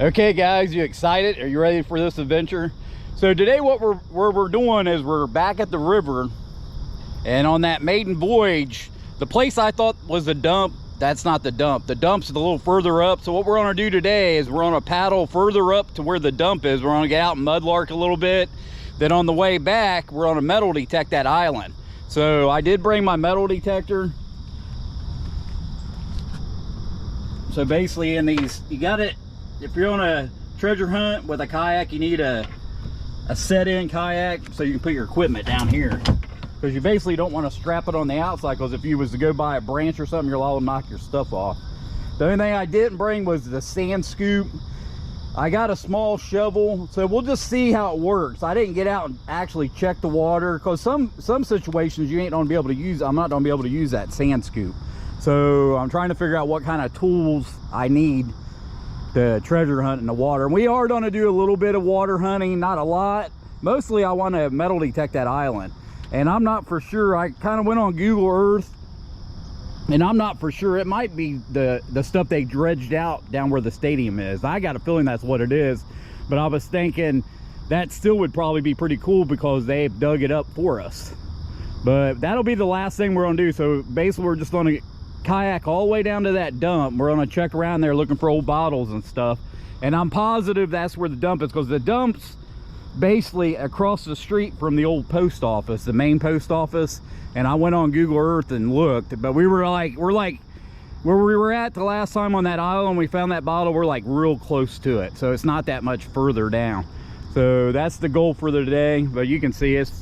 Okay guys, you excited? Are you ready for this adventure? So today what we're doing is we're back at the river, and on that maiden voyage, the place I thought was the dump, that's not the dump. The dump's a little further up. So what we're gonna do today is we're gonna paddle further up to where the dump is. We're gonna get out and mudlark a little bit. Then on the way back, we're gonna metal detect that island. So I did bring my metal detector. So basically in these, you got it, if you're on a treasure hunt with a kayak, you need a set-in kayak so you can put your equipment down here, because you basically don't want to strap it on the outside, because if you was to go by a branch or something, you're liable to knock your stuff off. The only thing I didn't bring was the sand scoop. I got a small shovel, so we'll just see how it works. I didn't get out and actually check the water, because some situations you ain't gonna be able to use, I'm not gonna be able to use that sand scoop. So I'm trying to figure out what kind of tools I need to treasure hunt in the water. And we are going to do a little bit of water hunting, not a lot. Mostly I want to metal detect that island, and I'm not for sure. I kind of went on Google Earth, and I'm not for sure. It might be the stuff they dredged out down where the stadium is. I got a feeling that's what it is, but I was thinking that still would probably be pretty cool because they've dug it up for us. But that'll be the last thing we're going to do. So basically we're just going to kayak all the way down to that dump. We're gonna check around there looking for old bottles and stuff, and I'm positive that's where the dump is, because the dump's basically across the street from the old post office, the main post office. And I went on Google Earth and looked, but we're like where we were at the last time on that island, we found that bottle, we're like real close to it, so it's not that much further down. So that's the goal for the day. But you can see it's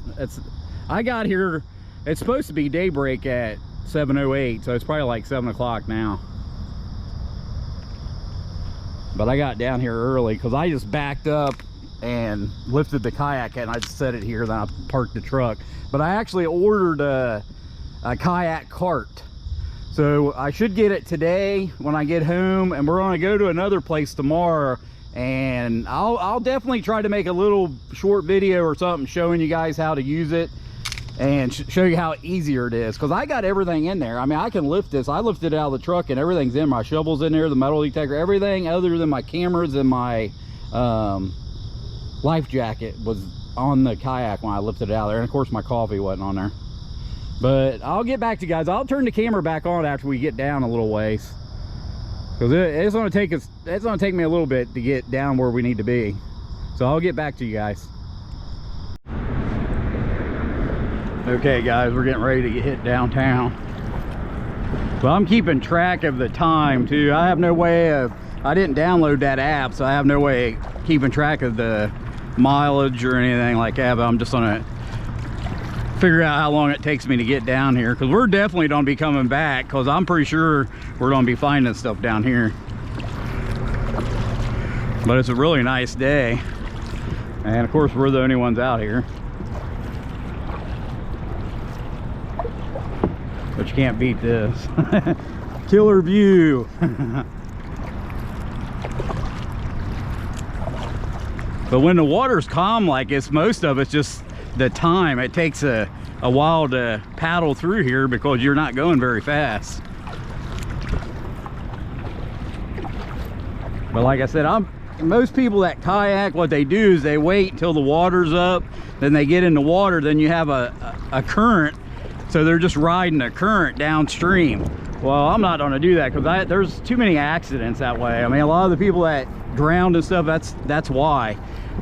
I got here, it's supposed to be daybreak at 7:08, so it's probably like 7 o'clock now. But I got down here early because I just backed up and lifted the kayak, and I just set it here, then I parked the truck. But I actually ordered a kayak cart, so I should get it today when I get home, and we're going to go to another place tomorrow, and I'll definitely try to make a little short video or something showing you guys how to use it and show you how easier it is, because I got everything in there. I mean, I can lift this. I lifted it out of the truck and everything's in. My shovel's in there, the metal detector, everything other than my cameras and my life jacket was on the kayak when I lifted it out of there. And of course my coffee wasn't on there. But I'll get back to you guys. I'll turn the camera back on after we get down a little ways, because it's going to take me a little bit to get down where we need to be. So I'll get back to you guys. Okay guys, we're getting ready to hit downtown. Well, I'm keeping track of the time too. I have no way of, I didn't download that app, so I have no way of keeping track of the mileage or anything like that. But I'm just gonna figure out how long it takes me to get down here, because we're definitely gonna be coming back, because I'm pretty sure we're gonna be finding stuff down here. But it's a really nice day, and of course we're the only ones out here. But you can't beat this. Killer view. But when the water's calm like this, most of it's just the time. It takes a while to paddle through here because you're not going very fast. But like I said, most people that kayak, what they do is they wait until the water's up, then they get in the water, then you have a current. So they're just riding a current downstream. Well, I'm not going to do that, because there's too many accidents that way. I mean, a lot of the people that drowned and stuff, that's why.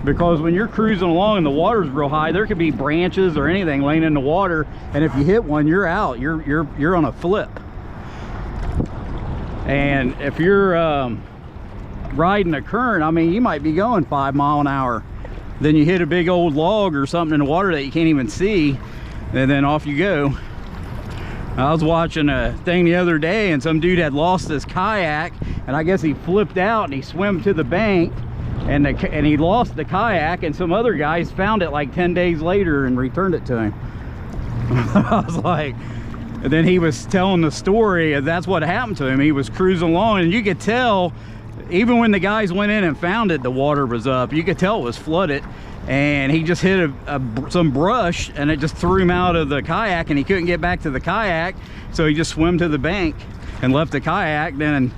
Because when you're cruising along and the water's real high, there could be branches or anything laying in the water, and if you hit one, you're out. You're on a flip. And if you're riding a current, I mean, you might be going 5 miles an hour. Then you hit a big old log or something in the water that you can't even see, and then off you go. I was watching a thing the other day, and some dude had lost his kayak, and I guess he flipped out and he swam to the bank, and he lost the kayak, and some other guys found it like 10 days later and returned it to him. I was like, and then he was telling the story, and that's what happened to him. He was cruising along, and you could tell, even when the guys went in and found it, the water was up. You could tell it was flooded. And he just hit some brush, and it just threw him out of the kayak, and he couldn't get back to the kayak, so he just swam to the bank and left the kayak. Then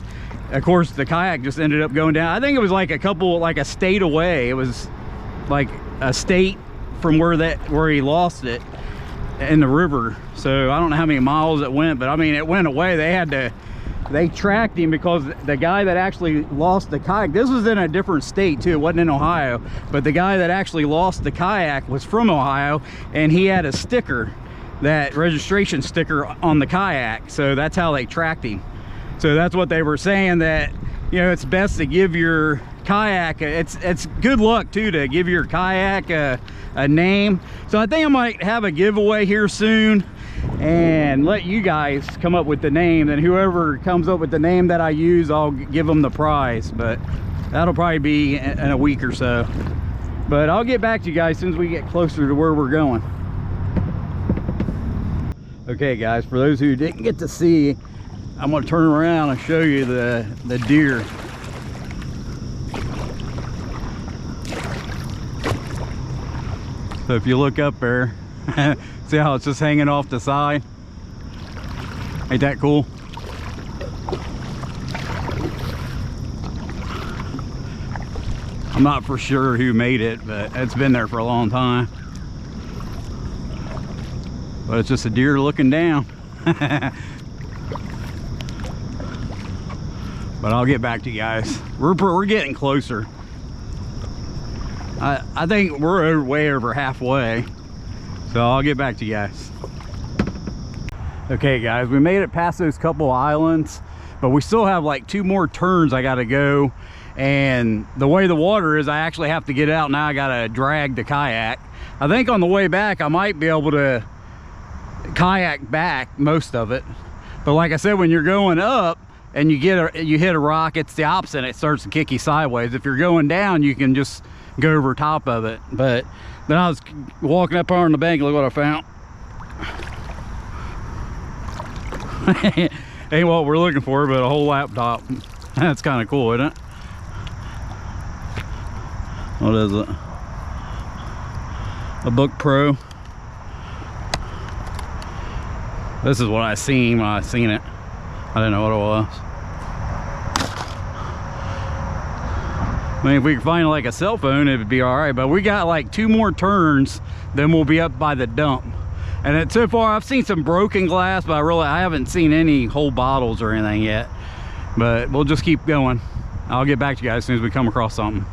of course the kayak just ended up going down. I think it was like a state away. It was like a state from where he lost it in the river. So I don't know how many miles it went, but I mean, it went away. They tracked him because the guy that actually lost the kayak, this was in a different state too, it wasn't in Ohio, but the guy that actually lost the kayak was from Ohio, and he had a sticker, that registration sticker on the kayak. So that's how they tracked him. So that's what they were saying, that, you know, it's best to give your kayak, it's good luck too to give your kayak a name. So I think I might have a giveaway here soon and let you guys come up with the name, and whoever comes up with the name that I use, I'll give them the prize. But that'll probably be in a week or so. But I'll get back to you guys as soon as we get closer to where we're going. Okay guys, for those who didn't get to see, I'm going to turn around and show you the deer. So if you look up there, see how it's just hanging off the side? Ain't that cool? I'm not for sure who made it, but it's been there for a long time. But it's just a deer looking down. But I'll get back to you guys. We're getting closer. I think we're way over halfway. So I'll get back to you guys. Okay guys, we made it past those couple islands, but we still have like 2 more turns I gotta go. And the way the water is, I actually have to get out now. I gotta drag the kayak. I think on the way back I might be able to kayak back most of it. But like I said, when you're going up and you hit a rock, it's the opposite. It starts to kick you sideways. If you're going down, you can just go over top of it. But then I was walking up on the bank, look what I found. Ain't what we're looking for, but a whole laptop. That's kind of cool, isn't it? What is it? A Book Pro. This is what I seen when I seen it. I didn't know what it was. I mean, if we could find like a cell phone, it would be all right. But we got like 2 more turns, then we'll be up by the dump. And so far, I've seen some broken glass, but I haven't seen any whole bottles or anything yet. But we'll just keep going. I'll get back to you guys as soon as we come across something.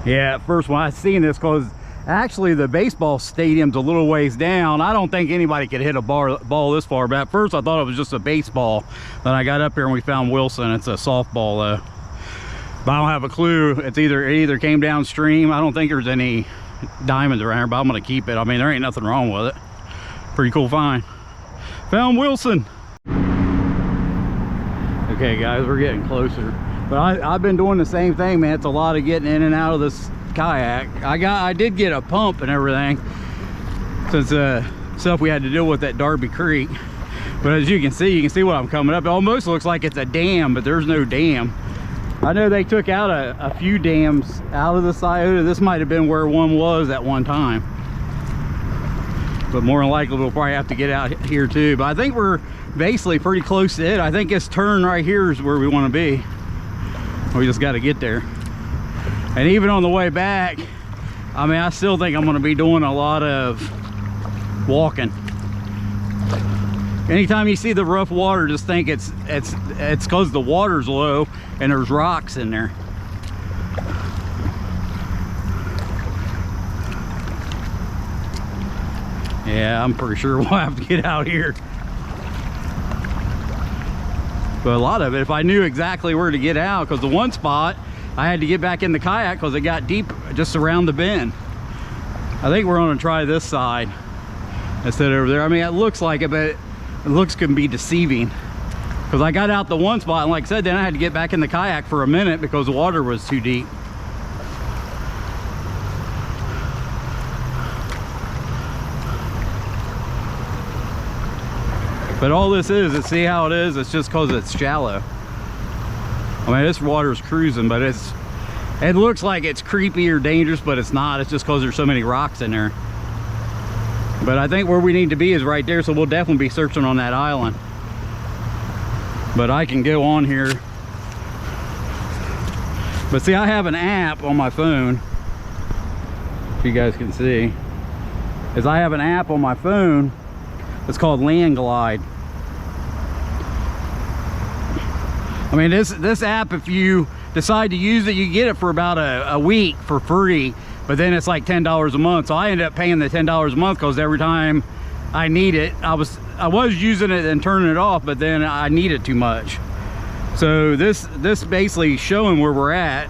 Yeah, at first when I seen this, because actually the baseball stadium's a little ways down. I don't think anybody could hit a ball this far, but at first I thought it was just a baseball. Then I got up here and we found Wilson. It's a softball though. But I don't have a clue. It either came downstream. I don't think there's any diamonds around here, but I'm gonna keep it. I mean, there ain't nothing wrong with it. Pretty cool find. Found Wilson. Okay guys, we're getting closer. But I've been doing the same thing, man. It's a lot of getting in and out of this kayak. I did get a pump and everything, since stuff we had to deal with at Darby Creek. But as you can see what I'm coming up. It almost looks like it's a dam, but there's no dam. I know they took out a few dams out of the Scioto. This might have been where one was at one time, but more than likely we'll probably have to get out here too. But I think we're basically pretty close to it. I think this turn right here is where we want to be. We just got to get there. And even on the way back, I mean, I still think I'm going to be doing a lot of walking. Anytime you see the rough water, just think it's because the water's low and there's rocks in there. Yeah, I'm pretty sure we'll have to get out here. But a lot of it, if I knew exactly where to get out, because the one spot I had to get back in the kayak because it got deep just around the bend. I think we're going to try this side instead of over there. I mean, it looks like it, but it looks can be deceiving, because I got out the one spot, and like I said, then I had to get back in the kayak for a minute because the water was too deep. But all this is see how it is? It's just because it's shallow. I mean, this water's cruising, but it looks like it's creepy or dangerous, but it's not. It's just because there's so many rocks in there. But I think where we need to be is right there, so we'll definitely be searching on that island. but I can go on here. But see, I have an app on my phone, if you guys can see, is I have an app on my phone. It's called Land Glide. I mean, this app, if you decide to use it, you get it for about a week for free, but then it's like $10 a month. So I ended up paying the $10 a month because every time I need it, I was using it and turning it off, but then I need it too much. So this basically showing where we're at,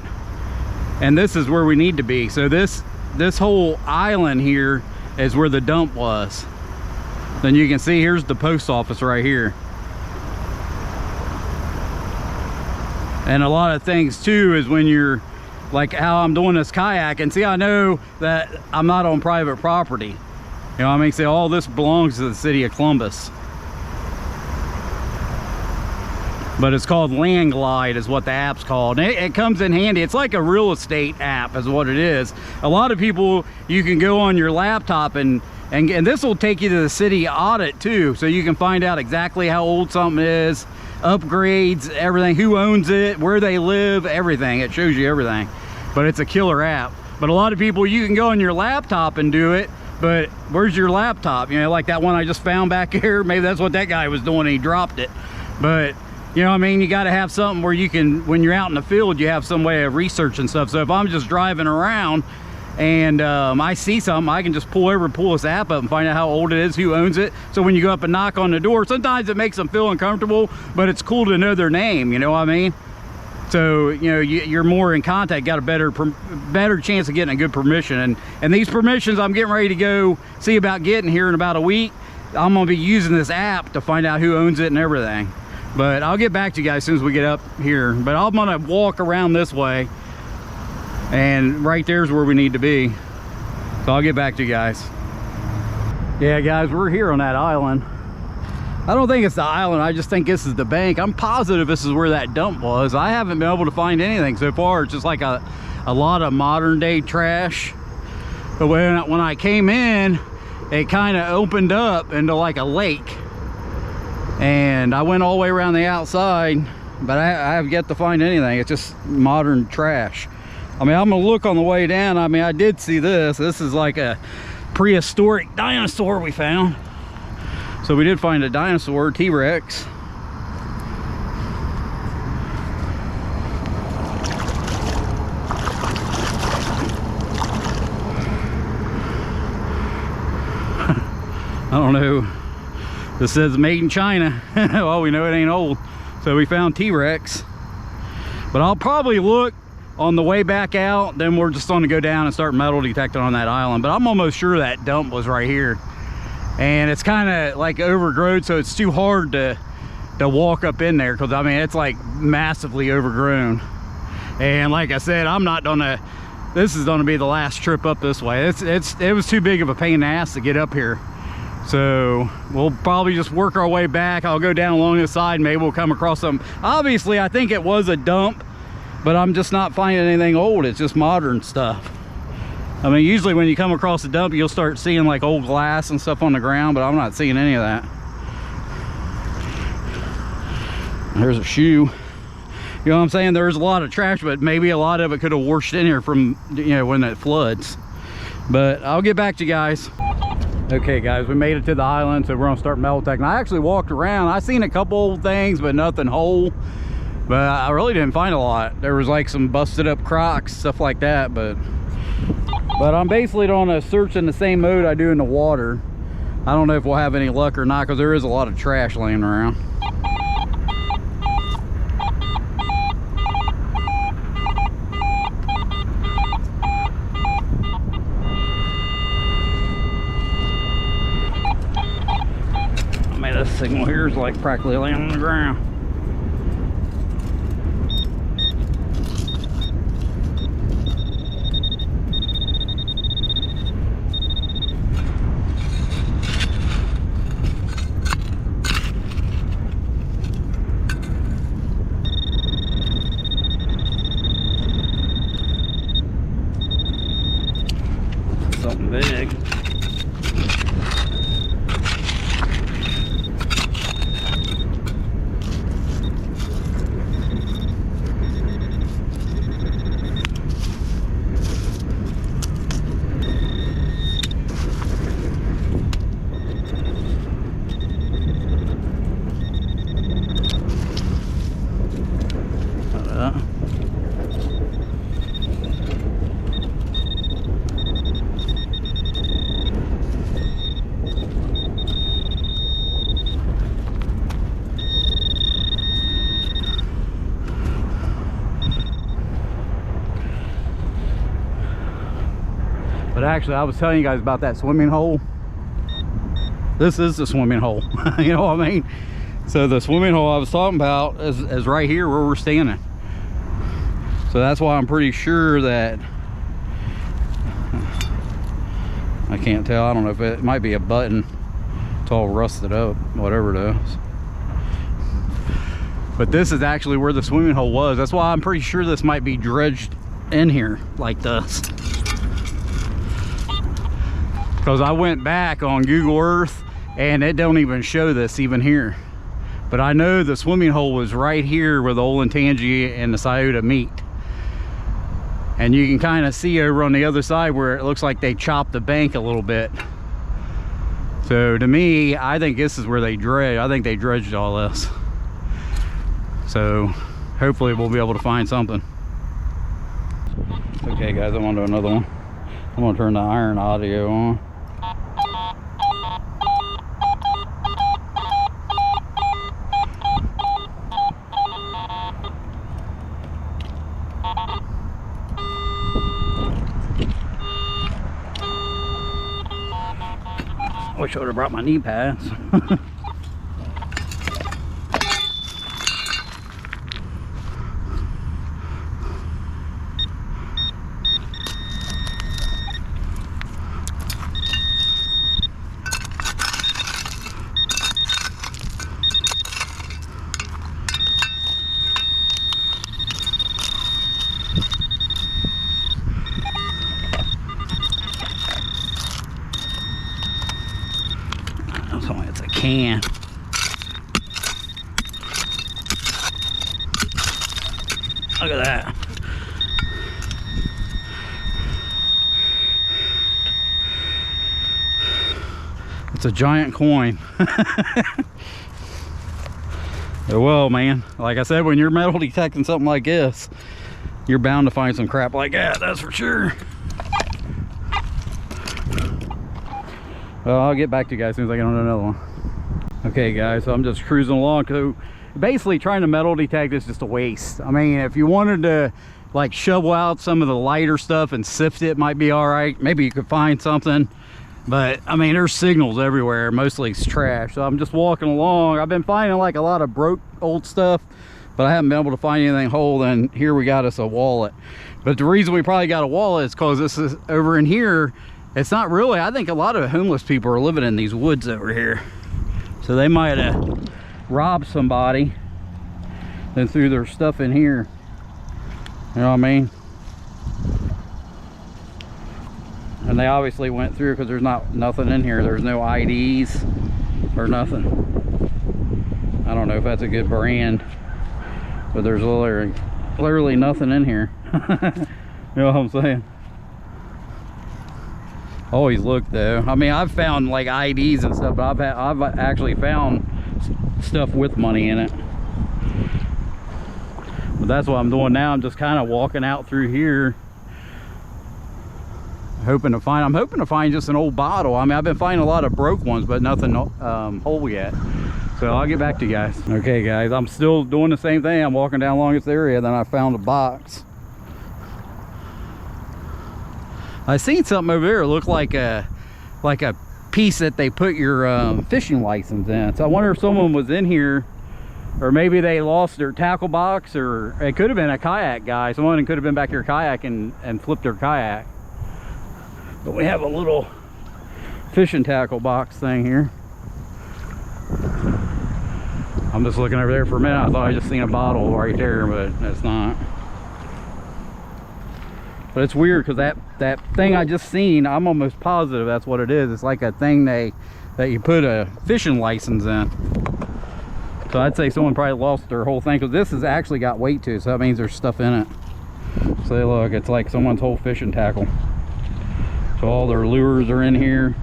and this is where we need to be. So this whole island here is where the dump was. Then you can see here's the post office right here. And a lot of things too is when you're like how I'm doing this kayak, and see, I know that I'm not on private property. You know what I mean? See, all this belongs to the city of Columbus. But it's called Land Glide is what the app's called. And it comes in handy. It's like a real estate app is what it is. A lot of people, you can go on your laptop and this will take you to the city audit too. So you can find out exactly how old something is, upgrades, everything, who owns it, where they live, everything. It shows you everything. But it's a killer app. But a lot of people, you can go on your laptop and do it, but where's your laptop? You know, like that one I just found back here. Maybe that's what that guy was doing and he dropped it. But you know what I mean? You got to have something where you can, when you're out in the field, you have some way of researching stuff. So if I'm just driving around and I see something, I can just pull over and pull this app up and find out how old it is, who owns it. So when you go up and knock on the door, sometimes it makes them feel uncomfortable, but it's cool to know their name, you know what I mean? So, you know, you're more in contact, got a better chance of getting a good permission. And these permissions I'm getting ready to go see about getting here in about a week. I'm going to be using this app to find out who owns it and everything. But I'll get back to you guys as soon as we get up here. But I'm gonna walk around this way, and right there's where we need to be. So I'll get back to you guys. Yeah, guys, we're here on that island. I don't think it's the island, I just think this is the bank. I'm positive this is where that dump was. I haven't been able to find anything so far. It's just like a lot of modern day trash. But when I came in, it kind of opened up into like a lake. And I went all the way around the outside, but I have yet to find anything. It's just modern trash. I mean, I'm gonna look on the way down. I mean, I did see this. This is like a prehistoric dinosaur we found. So we did find a dinosaur, T-Rex. I don't know. This says made in China. Well, we know it ain't old. So we found T-Rex. But I'll probably look on the way back out, then we're just going to go down and start metal detecting on that island. But I'm almost sure that dump was right here. And it's kind of like overgrown, so it's too hard to walk up in there, because I mean, it's like massively overgrown. And like I said, I'm not gonna, this is gonna be the last trip up this way. It was too big of a pain in the ass to get up here. So we'll probably just work our way back. I'll go down along the side, maybe we'll come across some. Obviously, I think it was a dump, but I'm just not finding anything old. It's just modern stuff. I mean, usually when you come across the dump, you'll start seeing like old glass and stuff on the ground, but I'm not seeing any of that. There's a shoe. You know what I'm saying? There's a lot of trash, but maybe a lot of it could have washed in here from, you know, when it floods. But I'll get back to you guys. Okay guys, we made it to the island, so we're gonna start metal detecting. I actually walked around. I seen a couple old things, but nothing whole. But I really didn't find a lot. There was like some busted up Crocs, stuff like that. But I'm basically on a search in the same mode I do in the water. I don't know if we'll have any luck or not, because there is a lot of trash laying around. This signal here is like practically laying on the ground. Something big. But actually, I was telling you guys about that swimming hole. This is the swimming hole. You know what I mean? So the swimming hole I was talking about is right here where we're standing. So that's why I'm pretty sure that, I can't tell, I don't know if it might be a button. It's all rusted up, whatever it is. But this is actually where the swimming hole was. That's why I'm pretty sure this might be dredged in here like this. Because I went back on Google Earth and it don't even show this even here. But I know the swimming hole was right here where the Olentangy and the Scioto meet. And you can kind of see over on the other side where it looks like they chopped the bank a little bit. So to me, I think this is where they dredged. I think they dredged all this. So hopefully we'll be able to find something. Okay guys, I'm on to another one. I'm gonna turn the iron audio on. Wish I would have brought my knee pads. It's a can. Look at that. It's a giant coin. Well, man, like I said, when you're metal detecting something like this, you're bound to find some crap like that, that's for sure. Well, I'll get back to you guys as soon as I get on another one. Okay guys, so I'm just cruising along. So basically trying to metal detect is just a waste. I mean, if you wanted to like shovel out some of the lighter stuff and sift it, might be all right. Maybe you could find something, but I mean, there's signals everywhere. Mostly it's trash. So I'm just walking along. I've been finding like a lot of broke old stuff, but I haven't been able to find anything whole. And here we got us a wallet. But the reason we probably got a wallet is because this is over in here. It's not really, I think a lot of homeless people are living in these woods over here. So they might have robbed somebody, then threw their stuff in here. You know what I mean? And they obviously went through because there's nothing in here. There's no IDs or nothing. I don't know if that's a good brand, but there's literally nothing in here. You know what I'm saying? Always look though. I mean, I've found like IDs and stuff, but I've actually found stuff with money in it. But that's what I'm doing now. I'm just kind of walking out through here, I'm hoping to find just an old bottle. I mean, I've been finding a lot of broke ones, but nothing whole yet. So I'll get back to you guys. Okay guys, I'm still doing the same thing. I'm walking down along this area, then I found a box. I seen something over there. It looked like a piece that they put your fishing license in. So I wonder if someone was in here, or maybe they lost their tackle box, or it could have been a kayak guy. Someone could have been back here kayaking and flipped their kayak. But we have a little fishing tackle box thing here. I'm just looking over there for a minute. I thought I just seen a bottle right there, but it's not. But it's weird because that thing I just seen, I'm almost positive that's what it is. It's like a thing that you put a fishing license in. So I'd say someone probably lost their whole thing, because this has actually got weight to it, so that means there's stuff in it. So look, it's like someone's whole fishing tackle. So all their lures are in here.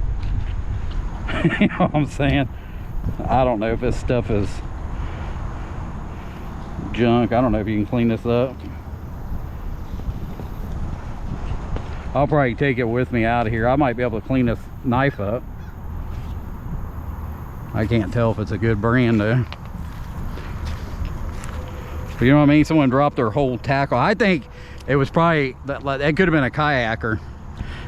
You know what I'm saying? I don't know if this stuff is junk. I don't know if you can clean this up. I'll probably take it with me out of here. I might be able to clean this knife up. I can't tell if it's a good brand though. But you know what I mean? Someone dropped their whole tackle. I think it was probably, that could have been a kayaker.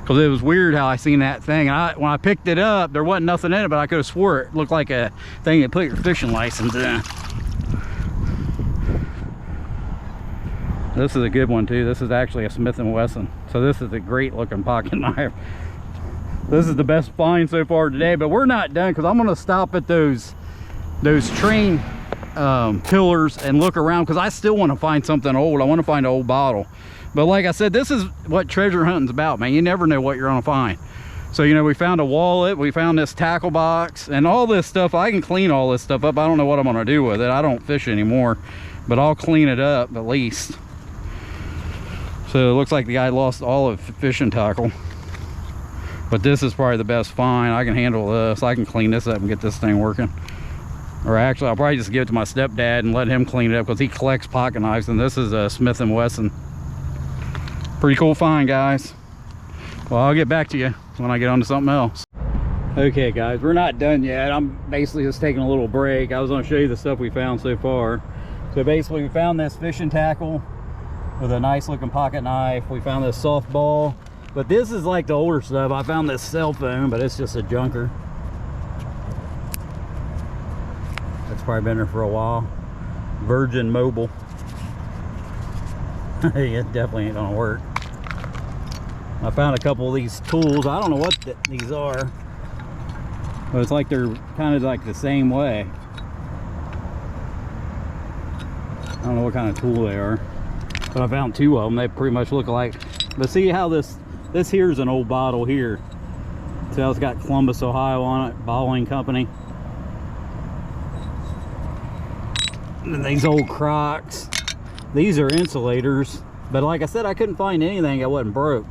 because it was weird how I seen that thing. And when I picked it up, there wasn't nothing in it, but I could have swore it looked like a thing that put your fishing license in. This is a good one too. This is actually a Smith & Wesson. So this is a great looking pocket knife. This is the best find so far today, but we're not done, because I'm going to stop at those train pillars and look around, because I still want to find something old. I want to find an old bottle. But like I said, this is what treasure hunting's about, man. You never know what you're going to find. So, you know, we found a wallet, we found this tackle box, and all this stuff. I can clean all this stuff up. I don't know what I'm going to do with it. I don't fish anymore, but I'll clean it up at least. So it looks like the guy lost all of fishing tackle. But this is probably the best find. I can handle this. I can clean this up and get this thing working. Or actually, I'll probably just give it to my stepdad and let him clean it up, because he collects pocket knives, and this is a Smith & Wesson. Pretty cool find, guys. Well, I'll get back to you when I get on to something else. Okay, guys, we're not done yet. I'm basically just taking a little break. I was going to show you the stuff we found so far. So basically, we found this fishing tackle with a nice looking pocket knife. We found this softball, but this is like the older stuff. I found this cell phone, but it's just a junker. It's probably been there for a while. Virgin Mobile. It definitely ain't gonna work. I found a couple of these tools. I don't know what these are, but it's like they're kind of like the same way. I don't know what kind of tool they are, but I found two of them. They pretty much look alike. But see how this here's an old bottle here. See how it's got Columbus, Ohio on it, bottling company. And then these old Crocs. These are insulators, but like I said, I couldn't find anything that wasn't broke.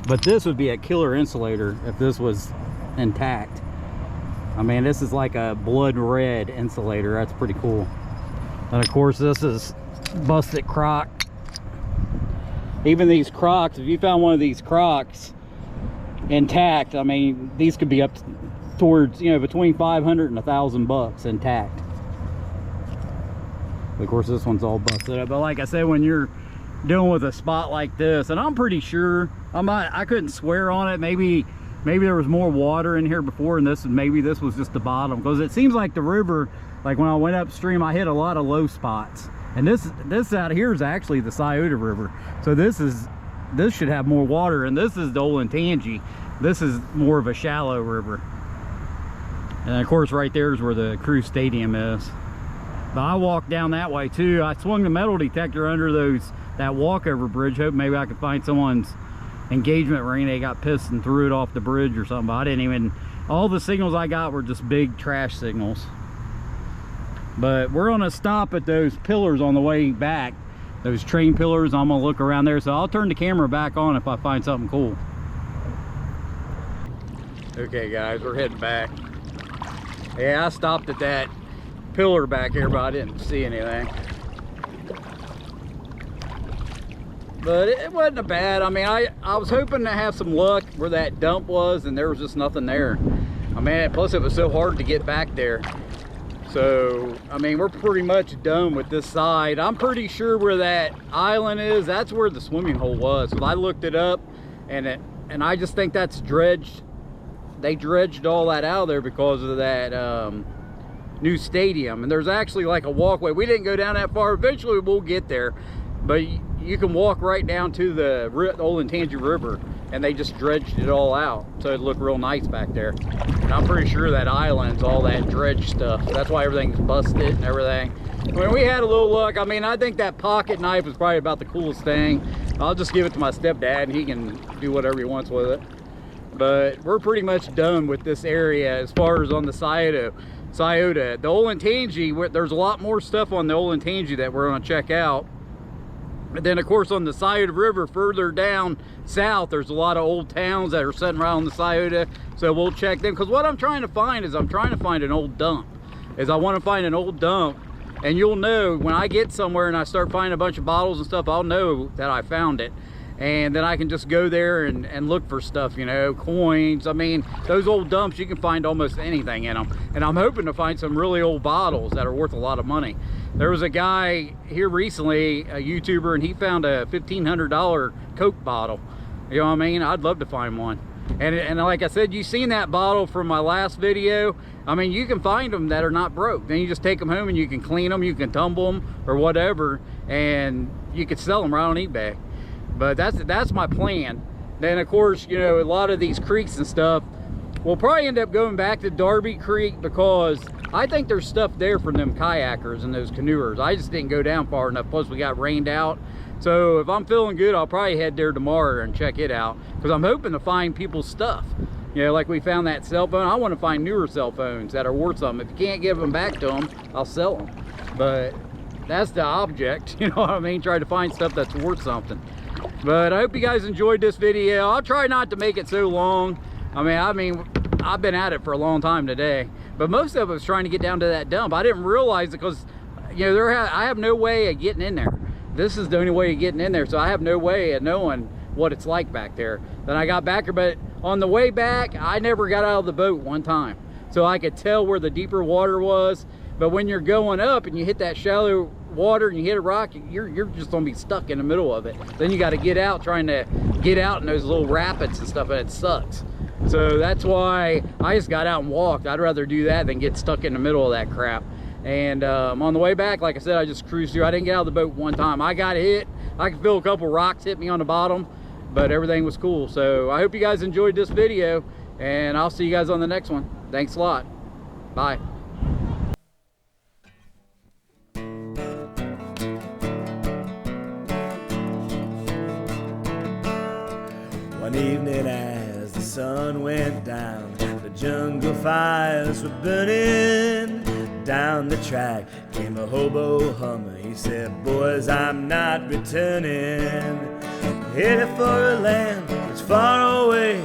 But this would be a killer insulator if this was intact. I mean, this is like a blood red insulator. That's pretty cool. And of course, this is busted Croc. Even these Crocs, if you found one of these Crocs intact, I mean, these could be up towards, you know, between 500 and 1,000 bucks intact. Of course, this one's all busted up, but like I said, when you're dealing with a spot like this, and I'm pretty sure, I couldn't swear on it, maybe there was more water in here before, and maybe this was just the bottom, because it seems like the river, like when I went upstream, I hit a lot of low spots, and this out here is actually the Scioto River, so this should have more water, and this is the Olentangy. This is more of a shallow river, and of course right there is where the Crew Stadium is. But I walked down that way too. I swung the metal detector under that walkover bridge, hoping maybe I could find someone's engagement ring. They got pissed and threw it off the bridge or something, but I didn't even, all the signals I got were just big trash signals. But we're gonna stop at those pillars on the way back, those train pillars. I'm gonna look around there, so I'll turn the camera back on if I find something cool. Okay guys, we're heading back. Yeah, I stopped at that pillar back here, but I didn't see anything. But it wasn't a bad, I mean, I was hoping to have some luck where that dump was, and there was just nothing there. I mean, plus it was so hard to get back there. So, I mean, we're pretty much done with this side. I'm pretty sure where that island is, that's where the swimming hole was. So I looked it up, and I just think that's dredged. They dredged all that out of there because of that new stadium, and there's actually like a walkway. We didn't go down that far. Eventually we'll get there, but you can walk right down to the Olentangy River, and they just dredged it all out, so it looked real nice back there. And I'm pretty sure that island's all that dredged stuff, so that's why everything's busted and everything. When we had a little luck, I mean, I think that pocket knife is probably about the coolest thing. I'll just give it to my stepdad, and he can do whatever he wants with it. But we're pretty much done with this area as far as on the Scioto. The Olentangy, there's a lot more stuff on the Olentangy that we're going to check out. And then of course on the Scioto River further down south, there's a lot of old towns that are sitting right on the Scioto, so we'll check them. Because what I'm trying to find is I'm trying to find an old dump. I want to find an old dump, and you'll know when I get somewhere and I start finding a bunch of bottles and stuff, I'll know that I found it. And then I can just go there and look for stuff, you know, coins. I mean, those old dumps, you can find almost anything in them. And I'm hoping to find some really old bottles that are worth a lot of money. There was a guy here recently, a YouTuber, and he found a $1,500 Coke bottle. You know what I mean? I'd love to find one. And like I said, you seen that bottle from my last video. I mean, you can find them that are not broke. Then you just take them home and you can clean them, you can tumble them or whatever, and you could sell them right on eBay. But that's my plan. Then of course, you know, a lot of these creeks and stuff, we'll probably end up going back to Darby Creek because I think there's stuff there for them kayakers and those canoers. I just didn't go down far enough, plus we got rained out. So if I'm feeling good, I'll probably head there tomorrow and check it out, because I'm hoping to find people's stuff. You know, like we found that cell phone. I want to find newer cell phones that are worth something. If you can't give them back to them, I'll sell them. But that's the object, you know what I mean? Try to find stuff that's worth something. But I hope you guys enjoyed this video. I'll try not to make it so long. I mean, I've been at it for a long time today, but most of it was trying to get down to that dump. I didn't realize it because, you know, I have no way of getting in there. This is the only way of getting in there, so I have no way of knowing what it's like back there. Then I got back here, but on the way back, I never got out of the boat one time. So I could tell where the deeper water was, but when you're going up and you hit that shallow water and you hit a rock, you're just gonna be stuck in the middle of it. Then you gotta get out, trying to get out in those little rapids and stuff, and it sucks. So that's why I just got out and walked. I'd rather do that than get stuck in the middle of that crap. And on the way back, like I said, I just cruised through. I didn't get out of the boat one time. I got hit. I could feel a couple rocks hit me on the bottom, but everything was cool. So I hope you guys enjoyed this video, and I'll see you guys on the next one. Thanks a lot. Bye. One evening as the sun went down, the jungle fires were burning. Down the track came a hobo hummer. He said, boys, I'm not returning. Headed for a land that's far away,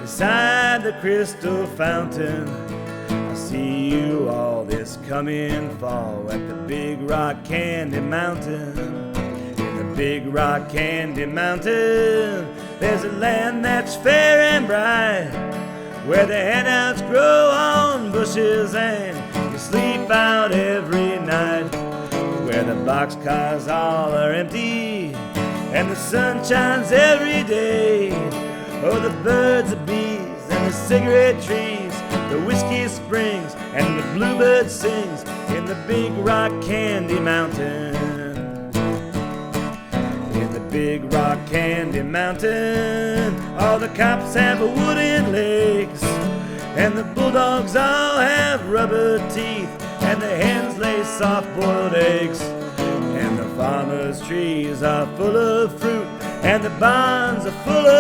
beside the crystal fountain. I see you all this coming fall at the Big Rock Candy Mountain. In the Big Rock Candy Mountain, there's a land that's fair and bright, where the handouts grow on bushes and you sleep out every night, where the boxcars all are empty and the sun shines every day. Oh, the birds, the bees, and the cigarette trees, the whiskey springs and the bluebird sings in the Big Rock Candy Mountain. In the Big Rock Candy Mountain, all the cops have wooden legs, and the bulldogs all have rubber teeth, and the hens lay soft-boiled eggs, and the farmers' trees are full of fruit, and the barns are full of